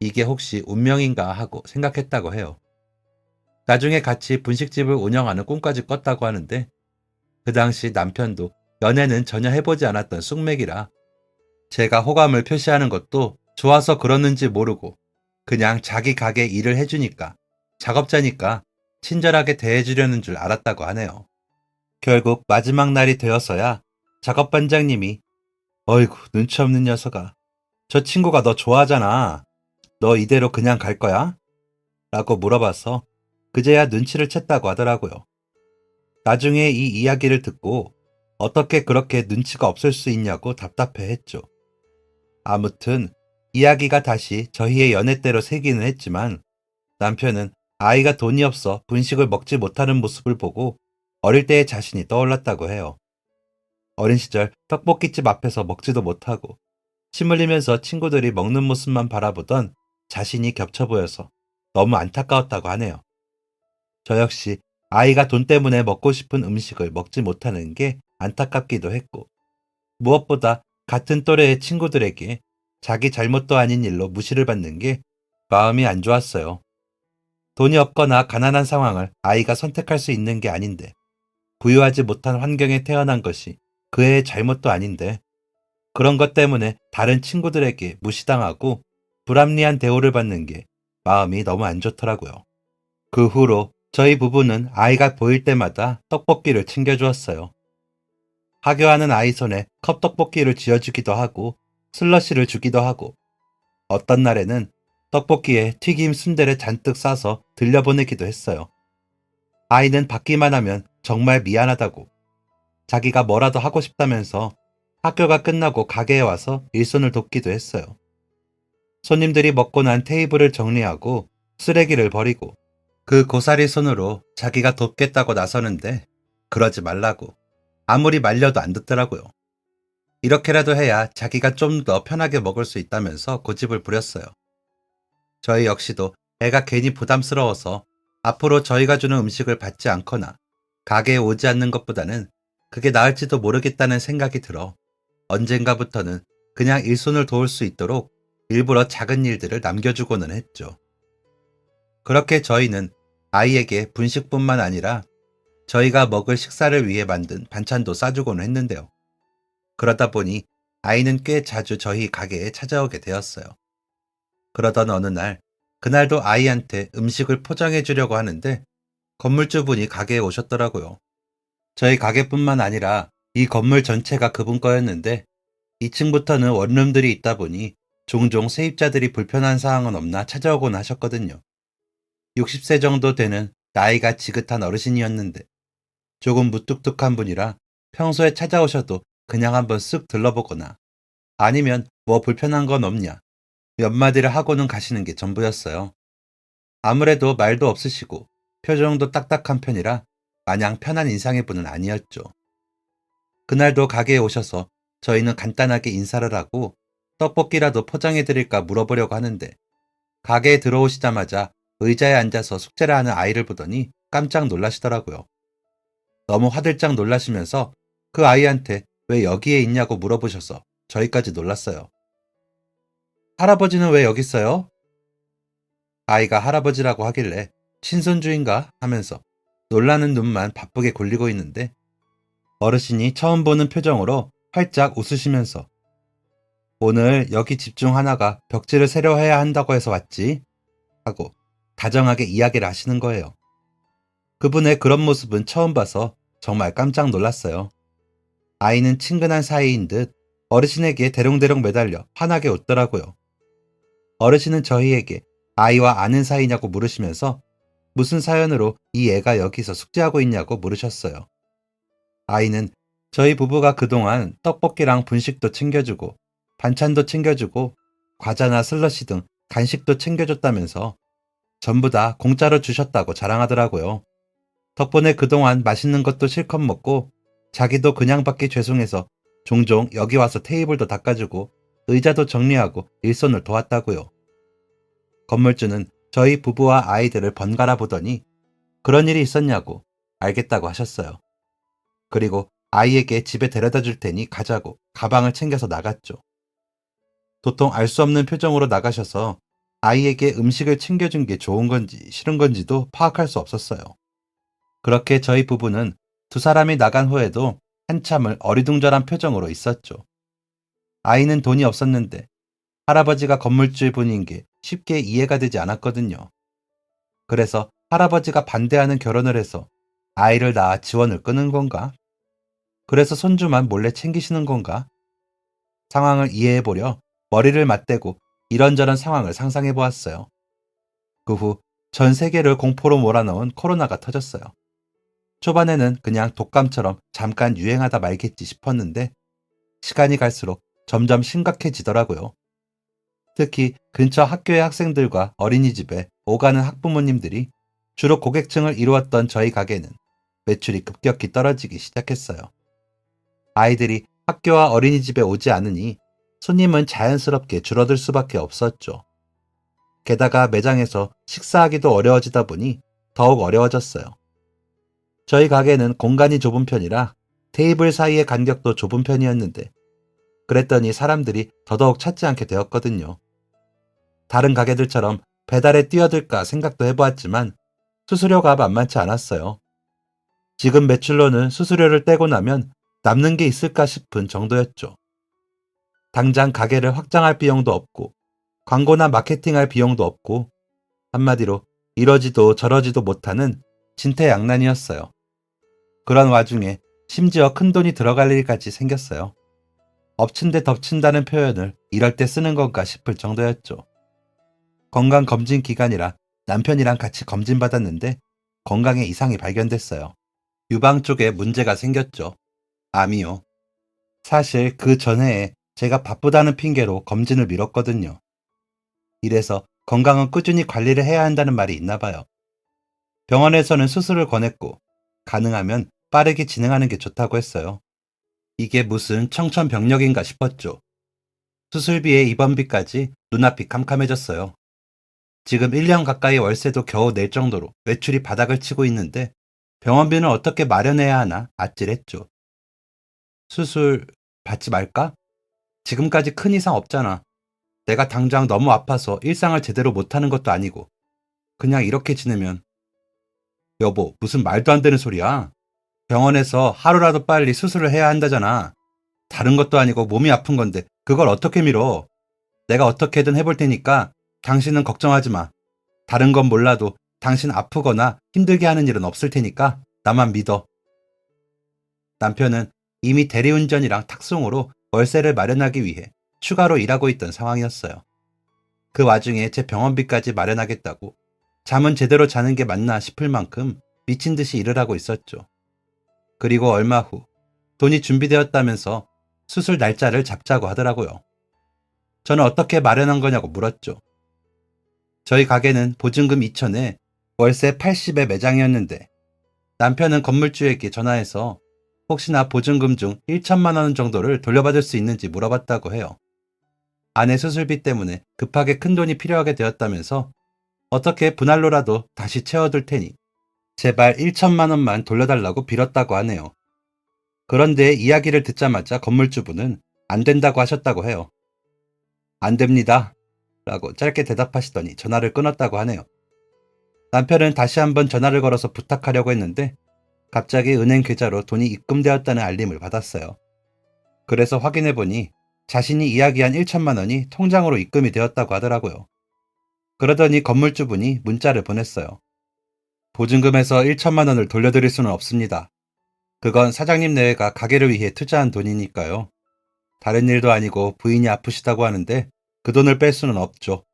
이게 혹시 운명인가 하고 생각했다고 해요. 나중에 같이 분식집을 운영하는 꿈까지 꿨다고 하는데 그 당시 남편도 연애는 전혀 해보지 않았던 쑥맥이라 제가 호감을 표시하는 것도 좋아서 그러는지 모르고 그냥 자기 가게 일을 해주니까 작업자니까 친절하게 대해주려는 줄 알았다고 하네요. 결국 마지막 날이 되어서야 작업반장님이 어이구 눈치 없는 녀석아. 저 친구가 너 좋아하잖아. 너 이대로 그냥 갈 거야? 라고 물어봐서 그제야 눈치를 챘다고 하더라고요. 나중에 이 이야기를 듣고 어떻게 그렇게 눈치가 없을 수 있냐고 답답해했죠. 아무튼 이야기가 다시 저희의 연애대로 새기는 했지만 남편은 아이가 돈이 없어 분식을 먹지 못하는 모습을 보고 어릴 때의 자신이 떠올랐다고 해요. 어린 시절 떡볶이집 앞에서 먹지도 못하고 침 흘리면서 친구들이 먹는 모습만 바라보던 자신이 겹쳐 보여서 너무 안타까웠다고 하네요. 저 역시 아이가 돈 때문에 먹고 싶은 음식을 먹지 못하는 게 안타깝기도 했고, 무엇보다 같은 또래의 친구들에게 자기 잘못도 아닌 일로 무시를 받는 게 마음이 안 좋았어요. 돈이 없거나 가난한 상황을 아이가 선택할 수 있는 게 아닌데, 부유하지 못한 환경에 태어난 것이 그 애의 잘못도 아닌데, 그런 것 때문에 다른 친구들에게 무시당하고 불합리한 대우를 받는 게 마음이 너무 안 좋더라고요. 그 후로 저희 부부는 아이가 보일 때마다 떡볶이를 챙겨주었어요. 하교하는 아이 손에 컵떡볶이를 쥐어주기도 하고 슬러시를 주기도 하고 어떤 날에는 떡볶이에 튀김 순대를 잔뜩 싸서 들려보내기도 했어요. 아이는 받기만 하면 정말 미안하다고 자기가 뭐라도 하고 싶다면서 학교가 끝나고 가게에 와서 일손을 돕기도 했어요. 손님들이 먹고 난 테이블을 정리하고 쓰레기를 버리고 그 고사리 손으로 자기가 돕겠다고 나서는데 그러지 말라고 아무리 말려도 안 듣더라고요. 이렇게라도 해야 자기가 좀 더 편하게 먹을 수 있다면서 고집을 부렸어요. 저희 역시도 애가 괜히 부담스러워서 앞으로 저희가 주는 음식을 받지 않거나 가게에 오지 않는 것보다는 그게 나을지도 모르겠다는 생각이 들어 언젠가부터는 그냥 일손을 도울 수 있도록 일부러 작은 일들을 남겨주고는 했죠. 그렇게 저희는 아이에게 분식뿐만 아니라 저희가 먹을 식사를 위해 만든 반찬도 싸주고는 했는데요. 그러다 보니 아이는 꽤 자주 저희 가게에 찾아오게 되었어요. 그러던 어느 날, 그날도 아이한테 음식을 포장해 주려고 하는데 건물주분이 가게에 오셨더라고요. 저희 가게뿐만 아니라 이 건물 전체가 그분 거였는데 2층부터는 원룸들이 있다 보니 종종 세입자들이 불편한 사항은 없나 찾아오곤 하셨거든요. 60세 정도 되는 나이가 지긋한 어르신이었는데 조금 무뚝뚝한 분이라 평소에 찾아오셔도 그냥 한번 쓱 들러보거나 아니면 뭐 불편한 건 없냐 몇 마디를 하고는 가시는 게 전부였어요. 아무래도 말도 없으시고 표정도 딱딱한 편이라 마냥 편한 인상의 분은 아니었죠. 그날도 가게에 오셔서 저희는 간단하게 인사를 하고 떡볶이라도 포장해 드릴까 물어보려고 하는데 가게에 들어오시자마자 의자에 앉아서 숙제를 하는 아이를 보더니 깜짝 놀라시더라고요. 너무 화들짝 놀라시면서 그 아이한테 왜 여기에 있냐고 물어보셔서 저희까지 놀랐어요. 할아버지는 왜 여기 있어요? 아이가 할아버지라고 하길래 친손주인가 하면서 놀라는 눈만 바쁘게 굴리고 있는데 어르신이 처음 보는 표정으로 활짝 웃으시면서 오늘 여기 집중 하나가 벽지를 새로 해야 한다고 해서 왔지 하고 다정하게 이야기를 하시는 거예요. 그분의 그런 모습은 처음 봐서 정말 깜짝 놀랐어요. 아이는 친근한 사이인 듯 어르신에게 대롱대롱 매달려 환하게 웃더라고요. 어르신은 저희에게 아이와 아는 사이냐고 물으시면서 무슨 사연으로 이 애가 여기서 숙제하고 있냐고 물으셨어요. 아이는 저희 부부가 그동안 떡볶이랑 분식도 챙겨주고 반찬도 챙겨주고 과자나 슬러시 등 간식도 챙겨줬다면서 전부 다 공짜로 주셨다고 자랑하더라고요. 덕분에 그동안 맛있는 것도 실컷 먹고 자기도 그냥 받기 죄송해서 종종 여기 와서 테이블도 닦아주고 의자도 정리하고 일손을 도왔다고요. 건물주는 저희 부부와 아이들을 번갈아 보더니 그런 일이 있었냐고 알겠다고 하셨어요. 그리고 아이에게 집에 데려다 줄 테니 가자고 가방을 챙겨서 나갔죠. 도통 알 수 없는 표정으로 나가셔서 아이에게 음식을 챙겨준 게 좋은 건지 싫은 건지도 파악할 수 없었어요. 그렇게 저희 부부는 두 사람이 나간 후에도 한참을 어리둥절한 표정으로 있었죠. 아이는 돈이 없었는데 할아버지가 건물주의 분인 게 쉽게 이해가 되지 않았거든요. 그래서 할아버지가 반대하는 결혼을 해서 아이를 낳아 지원을 끄는 건가? 그래서 손주만 몰래 챙기시는 건가? 상황을 이해해보려 머리를 맞대고 이런저런 상황을 상상해 보았어요. 그 후 전 세계를 공포로 몰아넣은 코로나가 터졌어요. 초반에는 그냥 독감처럼 잠깐 유행하다 말겠지 싶었는데 시간이 갈수록 점점 심각해지더라고요. 특히 근처 학교의 학생들과 어린이집에 오가는 학부모님들이 주로 고객층을 이루었던 저희 가게는 매출이 급격히 떨어지기 시작했어요. 아이들이 학교와 어린이집에 오지 않으니 손님은 자연스럽게 줄어들 수밖에 없었죠. 게다가 매장에서 식사하기도 어려워지다 보니 더욱 어려워졌어요. 저희 가게는 공간이 좁은 편이라 테이블 사이의 간격도 좁은 편이었는데 그랬더니 사람들이 더더욱 찾지 않게 되었거든요. 다른 가게들처럼 배달에 뛰어들까 생각도 해보았지만 수수료가 만만치 않았어요. 지금 매출로는 수수료를 떼고 나면 남는 게 있을까 싶은 정도였죠. 당장 가게를 확장할 비용도 없고 광고나 마케팅할 비용도 없고 한마디로 이러지도 저러지도 못하는 진퇴양난이었어요. 그런 와중에 심지어 큰돈이 들어갈 일까지 생겼어요. 엎친 데 덮친다는 표현을 이럴 때 쓰는 건가 싶을 정도였죠. 건강검진 기간이라 남편이랑 같이 검진받았는데 건강에 이상이 발견됐어요. 유방 쪽에 문제가 생겼죠. 암이요. 사실 그 전해에 제가 바쁘다는 핑계로 검진을 미뤘거든요. 이래서 건강은 꾸준히 관리를 해야 한다는 말이 있나 봐요. 병원에서는 수술을 권했고 가능하면 빠르게 진행하는 게 좋다고 했어요. 이게 무슨 청천벽력인가 싶었죠. 수술비에 입원비까지 눈앞이 캄캄해졌어요. 지금 1년 가까이 월세도 겨우 낼 정도로 외출이 바닥을 치고 있는데 병원비는 어떻게 마련해야 하나 아찔했죠. 수술 받지 말까? 지금까지 큰 이상 없잖아. 내가 당장 너무 아파서 일상을 제대로 못하는 것도 아니고 그냥 이렇게 지내면. 여보, 무슨 말도 안 되는 소리야. 병원에서 하루라도 빨리 수술을 해야 한다잖아. 다른 것도 아니고 몸이 아픈 건데 그걸 어떻게 미뤄. 내가 어떻게든 해볼 테니까 당신은 걱정하지 마. 다른 건 몰라도 당신 아프거나 힘들게 하는 일은 없을 테니까 나만 믿어. 남편은 이미 대리운전이랑 탁송으로 월세를 마련하기 위해 추가로 일하고 있던 상황이었어요. 그 와중에 제 병원비까지 마련하겠다고 잠은 제대로 자는 게 맞나 싶을 만큼 미친 듯이 일을 하고 있었죠. 그리고 얼마 후 돈이 준비되었다면서 수술 날짜를 잡자고 하더라고요. 저는 어떻게 마련한 거냐고 물었죠. 저희 가게는 보증금 2천에 월세 80의 매장이었는데 남편은 건물주에게 전화해서 혹시나 보증금 중 1천만 원 정도를 돌려받을 수 있는지 물어봤다고 해요. 아내 수술비 때문에 급하게 큰돈이 필요하게 되었다면서 어떻게 분할로라도 다시 채워둘 테니 제발 1천만 원만 돌려달라고 빌었다고 하네요. 그런데 이야기를 듣자마자 건물주분은 안 된다고 하셨다고 해요. 안 됩니다. 라고 짧게 대답하시더니 전화를 끊었다고 하네요. 남편은 다시 한번 전화를 걸어서 부탁하려고 했는데 갑자기 은행 계좌로 돈이 입금되었다는 알림을 받았어요. 그래서 확인해보니 자신이 이야기한 1천만 원이 통장으로 입금이 되었다고 하더라고요. 그러더니 건물주분이 문자를 보냈어요. 보증금에서 1천만 원을 돌려드릴 수는 없습니다. 그건 사장님 내외가 가게를 위해 투자한 돈이니까요. 다른 일도 아니고 부인이 아프시다고 하는데 그 돈을 뺄 수는 없죠.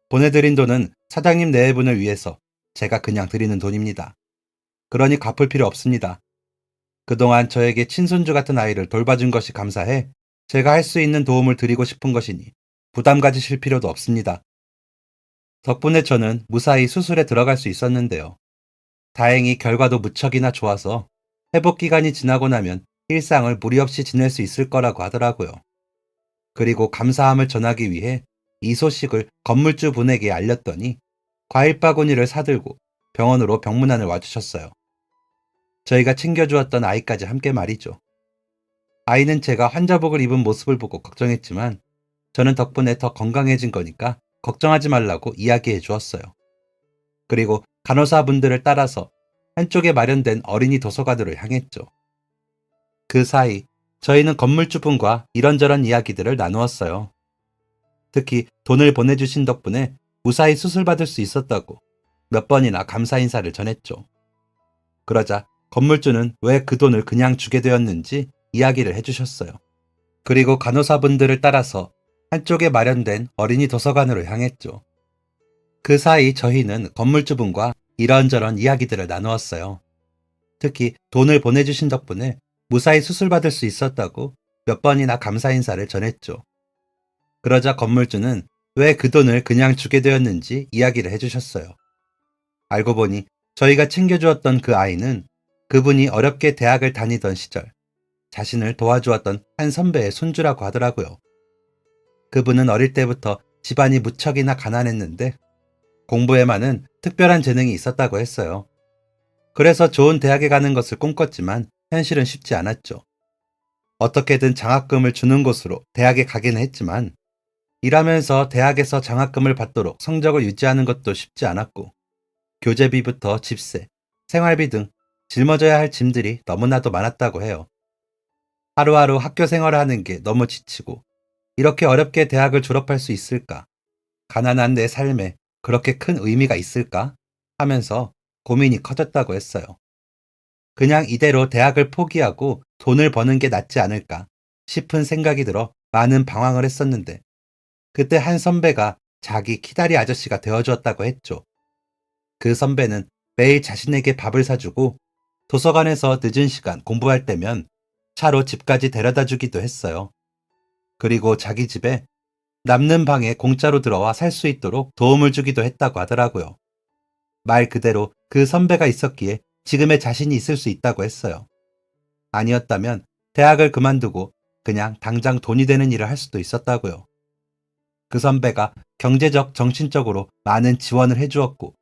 보내드린 돈은 사장님 내외분을 위해서 제가 그냥 드리는 돈입니다. 그러니 갚을 필요 없습니다. 그동안 저에게 친손주 같은 아이를 돌봐준 것이 감사해 제가 할 수 있는 도움을 드리고 싶은 것이니 부담 가지실 필요도 없습니다. 덕분에 저는 무사히 수술에 들어갈 수 있었는데요. 다행히 결과도 무척이나 좋아서 회복 기간이 지나고 나면 일상을 무리 없이 지낼 수 있을 거라고 하더라고요. 그리고 감사함을 전하기 위해 이 소식을 건물주 분에게 알렸더니 과일 바구니를 사들고 병원으로 병문안을 와주셨어요. 저희가 챙겨주었던 아이까지 함께 말이죠. 아이는 제가 환자복을 입은 모습을 보고 걱정했지만 저는 덕분에 더 건강해진 거니까 걱정하지 말라고 이야기해 주었어요. 그리고 간호사분들을 따라서 한쪽에 마련된 어린이 도서관으로 향했죠. 그 사이 저희는 건물주분과 이런저런 이야기들을 나누었어요. 특히 돈을 보내주신 덕분에 무사히 수술받을 수 있었다고 몇 번이나 감사 인사를 전했죠. 그러자 건물주는 왜 그 돈을 그냥 주게 되었는지 이야기를 해주셨어요. 그리고 간호사분들을 따라서 한쪽에 마련된 어린이 도서관으로 향했죠. 그 사이 저희는 건물주분과 이런저런 이야기들을 나누었어요. 특히 돈을 보내주신 덕분에 무사히 수술받을 수 있었다고 몇 번이나 감사 인사를 전했죠. 그러자 건물주는 왜 그 돈을 그냥 주게 되었는지 이야기를 해주셨어요. 알고 보니 저희가 챙겨주었던 그 아이는 그분이 어렵게 대학을 다니던 시절 자신을 도와주었던 한 선배의 손주라고 하더라고요. 그분은 어릴 때부터 집안이 무척이나 가난했는데 공부에만은 특별한 재능이 있었다고 했어요. 그래서 좋은 대학에 가는 것을 꿈꿨지만 현실은 쉽지 않았죠. 어떻게든 장학금을 주는 곳으로 대학에 가기는 했지만 일하면서 대학에서 장학금을 받도록 성적을 유지하는 것도 쉽지 않았고 교재비부터 집세, 생활비 등 짊어져야 할 짐들이 너무나도 많았다고 해요. 하루하루 학교 생활을 하는 게 너무 지치고 이렇게 어렵게 대학을 졸업할 수 있을까? 가난한 내 삶에 그렇게 큰 의미가 있을까? 하면서 고민이 커졌다고 했어요. 그냥 이대로 대학을 포기하고 돈을 버는 게 낫지 않을까 싶은 생각이 들어 많은 방황을 했었는데 그때 한 선배가 자기 키다리 아저씨가 되어주었다고 했죠. 그 선배는 매일 자신에게 밥을 사주고 도서관에서 늦은 시간 공부할 때면 차로 집까지 데려다 주기도 했어요. 그리고 자기 집에 남는 방에 공짜로 들어와 살 수 있도록 도움을 주기도 했다고 하더라고요. 말 그대로 그 선배가 있었기에 지금의 자신이 있을 수 있다고 했어요. 아니었다면 대학을 그만두고 그냥 당장 돈이 되는 일을 할 수도 있었다고요. 그 선배가 경제적, 정신적으로 많은 지원을 해주었고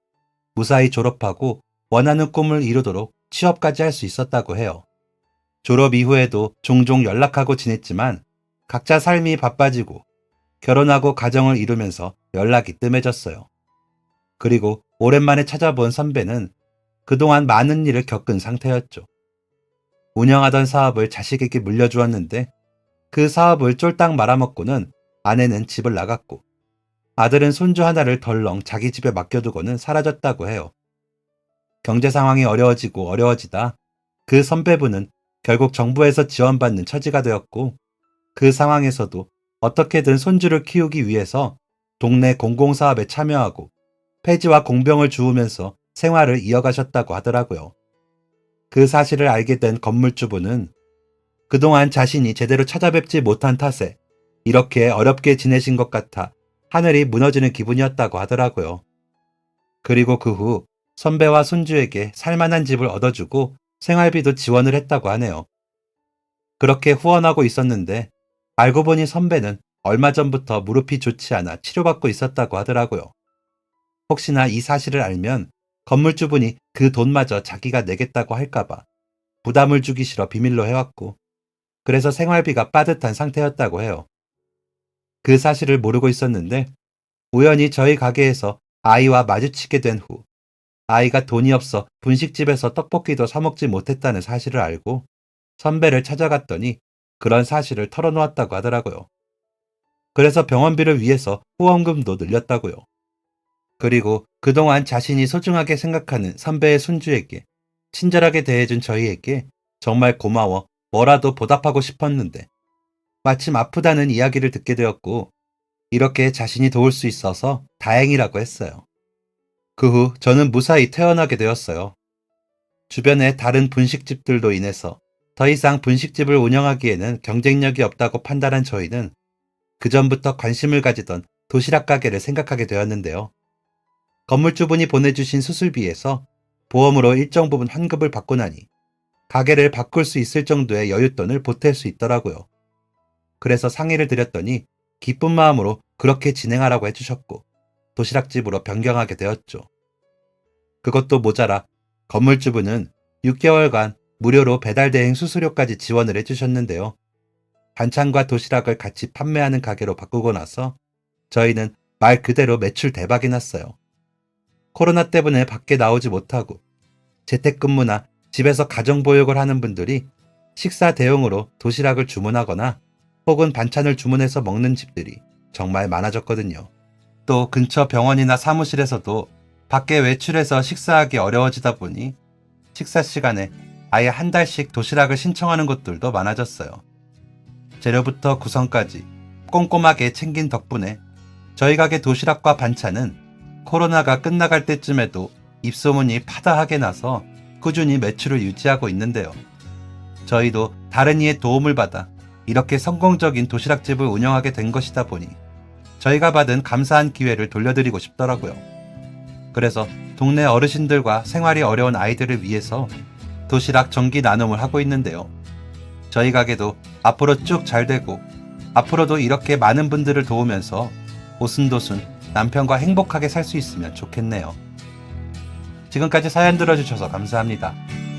무사히 졸업하고 원하는 꿈을 이루도록 취업까지 할 수 있었다고 해요. 졸업 이후에도 종종 연락하고 지냈지만 각자 삶이 바빠지고 결혼하고 가정을 이루면서 연락이 뜸해졌어요. 그리고 오랜만에 찾아본 선배는 그동안 많은 일을 겪은 상태였죠. 운영하던 사업을 자식에게 물려주었는데 그 사업을 쫄딱 말아먹고는 아내는 집을 나갔고 아들은 손주 하나를 덜렁 자기 집에 맡겨두고는 사라졌다고 해요. 경제 상황이 어려워지다 그 선배분은 결국 정부에서 지원받는 처지가 되었고 그 상황에서도 어떻게든 손주를 키우기 위해서 동네 공공사업에 참여하고 폐지와 공병을 주우면서 생활을 이어가셨다고 하더라고요. 그 사실을 알게 된 건물주분은 그동안 자신이 제대로 찾아뵙지 못한 탓에 이렇게 어렵게 지내신 것 같아 하늘이 무너지는 기분이었다고 하더라고요. 그리고 그 후 선배와 손주에게 살만한 집을 얻어주고 생활비도 지원을 했다고 하네요. 그렇게 후원하고 있었는데 알고 보니 선배는 얼마 전부터 무릎이 좋지 않아 치료받고 있었다고 하더라고요. 혹시나 이 사실을 알면 건물주분이 그 돈마저 자기가 내겠다고 할까봐 부담을 주기 싫어 비밀로 해왔고 그래서 생활비가 빠듯한 상태였다고 해요. 그 사실을 모르고 있었는데 우연히 저희 가게에서 아이와 마주치게 된 후 아이가 돈이 없어 분식집에서 떡볶이도 사 먹지 못했다는 사실을 알고 선배를 찾아갔더니 그런 사실을 털어놓았다고 하더라고요. 그래서 병원비를 위해서 후원금도 늘렸다고요. 그리고 그동안 자신이 소중하게 생각하는 선배의 손주에게 친절하게 대해준 저희에게 정말 고마워 뭐라도 보답하고 싶었는데 마침 아프다는 이야기를 듣게 되었고 이렇게 자신이 도울 수 있어서 다행이라고 했어요. 그 후 저는 무사히 퇴원하게 되었어요. 주변의 다른 분식집들로 인해서 더 이상 분식집을 운영하기에는 경쟁력이 없다고 판단한 저희는 그전부터 관심을 가지던 도시락 가게를 생각하게 되었는데요. 건물주분이 보내주신 수술비에서 보험으로 일정 부분 환급을 받고 나니 가게를 바꿀 수 있을 정도의 여윳돈을 보탤 수 있더라고요. 그래서 상의를 드렸더니 기쁜 마음으로 그렇게 진행하라고 해주셨고 도시락집으로 변경하게 되었죠. 그것도 모자라 건물주분은 6개월간 무료로 배달대행 수수료까지 지원을 해주셨는데요. 반찬과 도시락을 같이 판매하는 가게로 바꾸고 나서 저희는 말 그대로 매출 대박이 났어요. 코로나 때문에 밖에 나오지 못하고 재택근무나 집에서 가정보육을 하는 분들이 식사 대용으로 도시락을 주문하거나 혹은 반찬을 주문해서 먹는 집들이 정말 많아졌거든요. 또 근처 병원이나 사무실에서도 밖에 외출해서 식사하기 어려워지다 보니 식사 시간에 아예 한 달씩 도시락을 신청하는 곳들도 많아졌어요. 재료부터 구성까지 꼼꼼하게 챙긴 덕분에 저희 가게 도시락과 반찬은 코로나가 끝나갈 때쯤에도 입소문이 파다하게 나서 꾸준히 매출을 유지하고 있는데요. 저희도 다른 이의 도움을 받아 이렇게 성공적인 도시락집을 운영하게 된 것이다 보니 저희가 받은 감사한 기회를 돌려드리고 싶더라고요. 그래서 동네 어르신들과 생활이 어려운 아이들을 위해서 도시락 정기 나눔을 하고 있는데요. 저희 가게도 앞으로 쭉 잘 되고 앞으로도 이렇게 많은 분들을 도우면서 오순도순 남편과 행복하게 살 수 있으면 좋겠네요. 지금까지 사연 들어주셔서 감사합니다.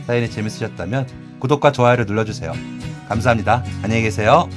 사연이 재밌으셨다면 구독과 좋아요를 눌러주세요. 감사합니다. 안녕히 계세요.